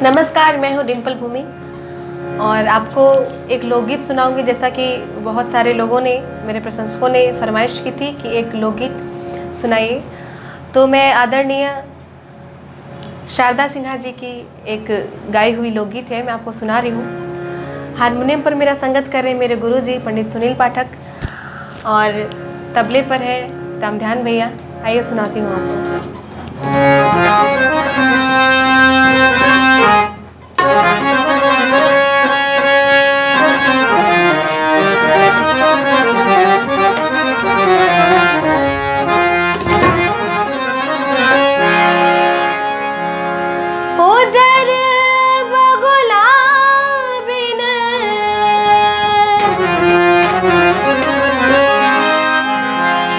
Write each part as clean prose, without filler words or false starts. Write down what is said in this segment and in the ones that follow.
नमस्कार, मैं हूँ डिम्पल भूमि और आपको एक लोकगीत सुनाऊंगी। जैसा कि बहुत सारे लोगों ने, मेरे प्रशंसकों ने फरमाइश की थी कि एक लोकगीत सुनाइए, तो मैं आदरणीय शारदा सिन्हा जी की एक गाई हुई लोकगीत है, मैं आपको सुना रही हूँ। हारमोनियम पर मेरा संगत कर रहे हैं मेरे गुरु जी पंडित सुनील पाठक और तबले पर है रामध्यान भैया। आइए सुनाती हूँ आपको। उजर बगुला बिन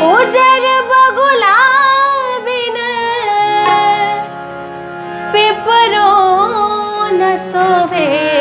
उजर बगुला बिन पिपरो न सोवे